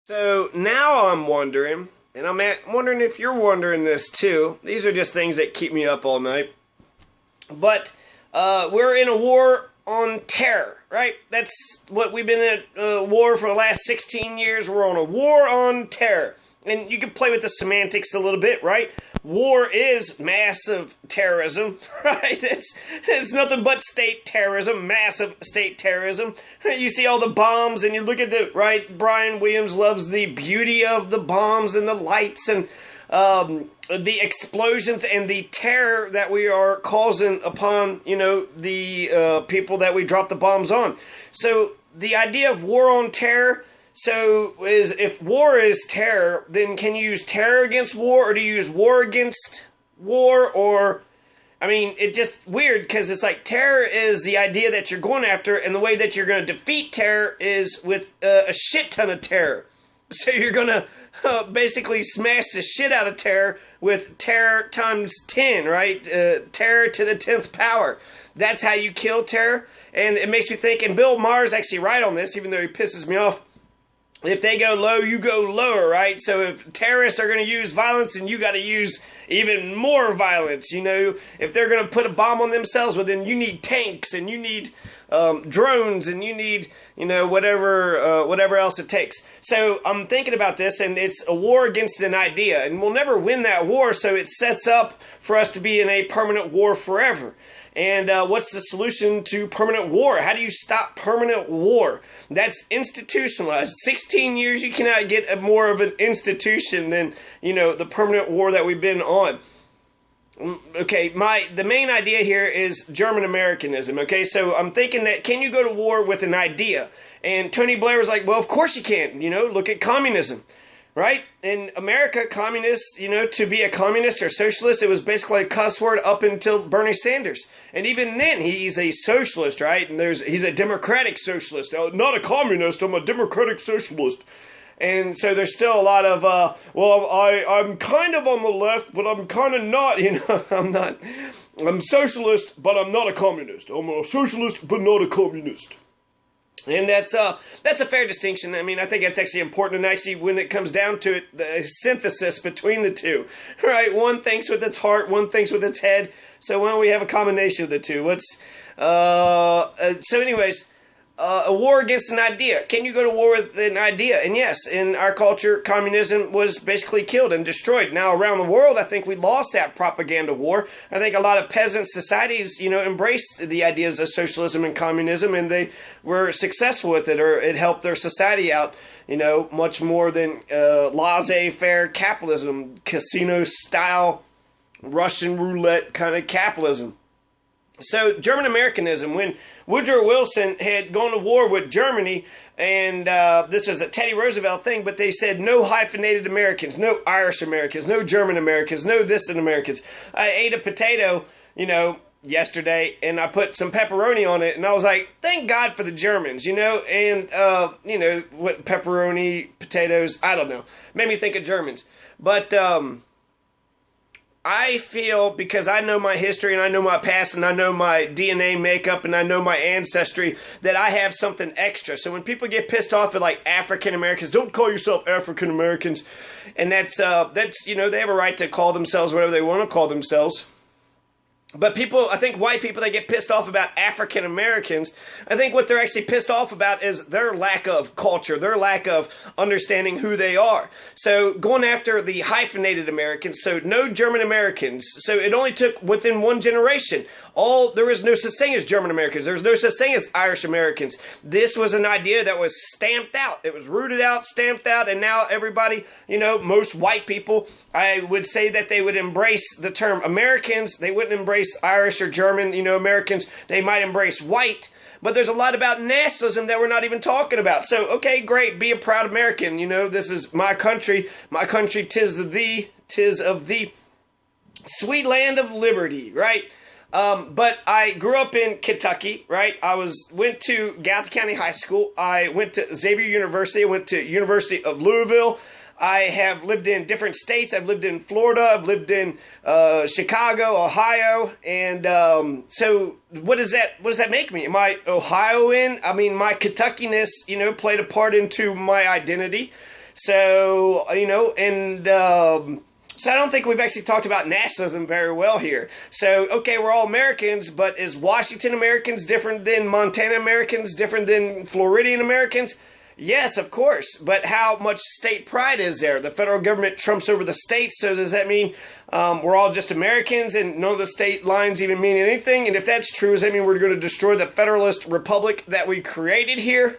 So now I'm wondering, and wondering if you're wondering this too. These are just things that keep me up all night. But we're in a war on terror, right? That's what we've been at war for the last 16 years. We're on a war on terror. And you can play with the semantics a little bit, right? War is massive terrorism, right? It's nothing but state terrorism, massive state terrorism. You see all the bombs and you look at right? Brian Williams loves the beauty of the bombs and the lights and the explosions and the terror that we are causing upon, the people that we drop the bombs on. So the idea of war on terror, is if war is terror, then can you use terror against war, or do you use war against war? Or, it's just weird because it's like terror is the idea that you're going after, and the way that you're going to defeat terror is with a shit ton of terror. So you're going to basically smash the shit out of terror with terror times 10, right? Terror to the 10th power. That's how you kill terror. And it makes me think, and Bill Maher's actually right on this, even though he pisses me off. If they go low, you go lower, right? So if terrorists are going to use violence, then you got to use even more violence. If they're going to put a bomb on themselves, well, then you need tanks and you need drones and you need, whatever else it takes. So I'm thinking about this, and it's a war against an idea, and we'll never win that war. So it sets up for us to be in a permanent war forever. And what's the solution to permanent war? How do you stop permanent war? That's institutionalized. 16 years, you cannot get more of an institution than, the permanent war that we've been on. Okay, the main idea here is German Americanism, okay? So I'm thinking that, can you go to war with an idea? And Tony Blair was like, well, of course you can. Look at communism. Right? In America, communists, to be a communist or socialist, it was basically a cuss word up until Bernie Sanders. And even then, he's a socialist, right? And he's a democratic socialist. Not a communist, I'm a democratic socialist. And so there's still a lot of, I'm kind of on the left, but I'm kind of not, I'm socialist, but I'm not a communist. I'm a socialist, but not a communist. And that's a fair distinction. I think that's actually important, and actually, when it comes down to it, the synthesis between the two, right? One thinks with its heart, one thinks with its head. So why don't we have a combination of the two? A war against an idea. Can you go to war with an idea? And yes, in our culture, communism was basically killed and destroyed. Now, around the world, I think we lost that propaganda war. I think a lot of peasant societies, embraced the ideas of socialism and communism, and they were successful with it, or it helped their society out, much more than laissez-faire capitalism, casino-style, Russian roulette kind of capitalism. So German Americanism, when Woodrow Wilson had gone to war with Germany, and this was a Teddy Roosevelt thing, but they said no hyphenated Americans, no Irish Americans, no German Americans, no this and Americans. I ate a potato, yesterday, and I put some pepperoni on it, and I was like, thank God for the Germans, and, what pepperoni, potatoes, I don't know. Made me think of Germans. But, I feel, because I know my history and I know my past and I know my DNA makeup and I know my ancestry, that I have something extra. So when people get pissed off at like African Americans, don't call yourself African Americans. And that's they have a right to call themselves whatever they want to call themselves. But I think white people, they get pissed off about African Americans. I think what they're actually pissed off about is their lack of culture, their lack of understanding who they are. So going after the hyphenated Americans, so no German Americans. So it only took within one generation. There was no such thing as German Americans. There was no such thing as Irish Americans. This was an idea that was stamped out. It was rooted out, stamped out, and now everybody, most white people, I would say that they would embrace the term Americans. They wouldn't embrace Irish or German, Americans. They might embrace white. But there's a lot about nationalism that we're not even talking about. So, okay, great, be a proud American. This is my country. My country, 'tis of thee, sweet land of liberty, right? But I grew up in Kentucky, right? Went to Gallatin County High School. I went to Xavier University. I went to University of Louisville. I have lived in different states. I've lived in Florida. I've lived in Chicago, Ohio. And so what does that make me? Am I Ohioan? My Kentuckiness, played a part into my identity. So, and so I don't think we've actually talked about nationalism very well here. So, okay, we're all Americans, but is Washington Americans different than Montana Americans, different than Floridian Americans? Yes, of course, but how much state pride is there? The federal government trumps over the states, so does that mean we're all just Americans and none of the state lines even mean anything? And if that's true, does that mean we're going to destroy the federalist republic that we created here?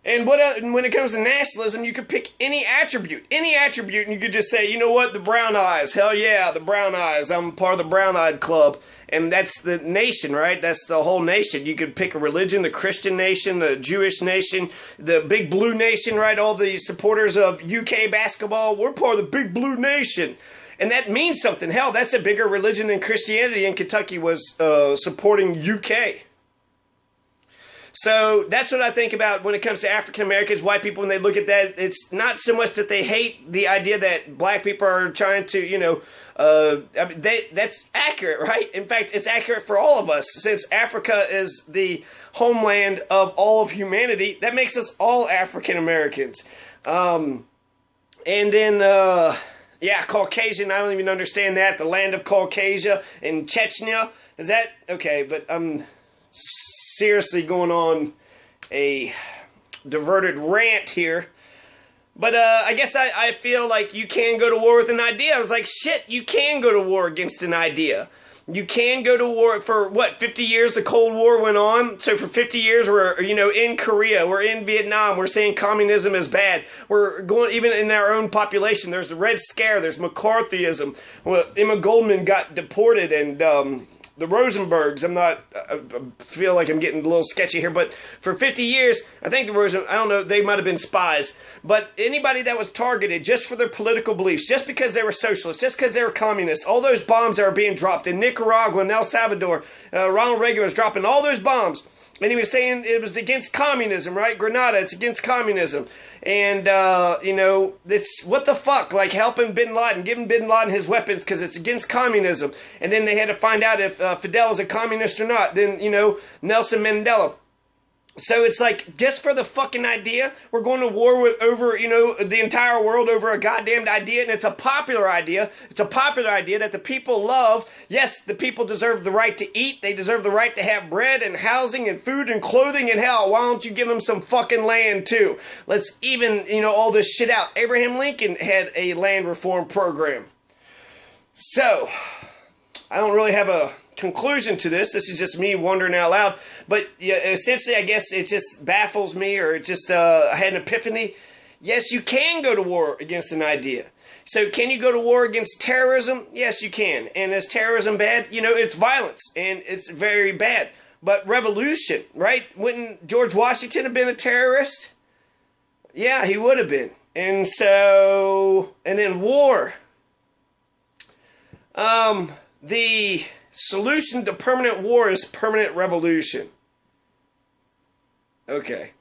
And when it comes to nationalism, you could pick any attribute, and you could just say, you know what, the brown eyes, hell yeah, the brown eyes, I'm part of the brown-eyed club, and that's the nation, right? That's the whole nation. You could pick a religion, the Christian nation, the Jewish nation, the big blue nation, right? All the supporters of UK basketball, we're part of the big blue nation. And that means something. Hell, that's a bigger religion than Christianity, and Kentucky was supporting UK. So that's what I think about when it comes to African Americans, white people, when they look at that. It's not so much that they hate the idea that black people are trying to, that's accurate, right? In fact, it's accurate for all of us. Since Africa is the homeland of all of humanity, that makes us all African Americans. And then, Caucasian, I don't even understand that. The land of Caucasia in Chechnya. Is that, okay, but seriously going on a diverted rant here. But I guess I feel like you can go to war with an idea. I was like, shit, you can go to war against an idea. You can go to war for, 50 years the Cold War went on? So for 50 years we're, in Korea, we're in Vietnam, we're saying communism is bad. We're going, even in our own population, there's the Red Scare, there's McCarthyism. Well, Emma Goldman got deported, and the Rosenbergs, I feel like I'm getting a little sketchy here, but for 50 years, I think I don't know, they might have been spies, but anybody that was targeted just for their political beliefs, just because they were socialists, just because they were communists, all those bombs that are being dropped in Nicaragua and El Salvador, Ronald Reagan was dropping all those bombs. And he was saying it was against communism, right? Grenada, it's against communism. And, it's, what the fuck? Like, helping Bin Laden, giving Bin Laden his weapons because it's against communism. And then they had to find out if Fidel was a communist or not. Then, Nelson Mandela. So it's like, just for the fucking idea, we're going to war over the entire world over a goddamned idea, and it's a popular idea. It's a popular idea that the people love. Yes, the people deserve the right to eat. They deserve the right to have bread and housing and food and clothing, and hell, why don't you give them some fucking land too? Let's even, all this shit out. Abraham Lincoln had a land reform program. So, I don't really have a conclusion to this. This is just me wondering out loud. But yeah, essentially, I guess it just baffles me, or it just I had an epiphany. Yes, you can go to war against an idea. So can you go to war against terrorism? Yes, you can. And is terrorism bad? It's violence, and it's very bad. But revolution, right? Wouldn't George Washington have been a terrorist? Yeah, he would have been. And so, and then war. The solution to permanent war is permanent revolution. Okay.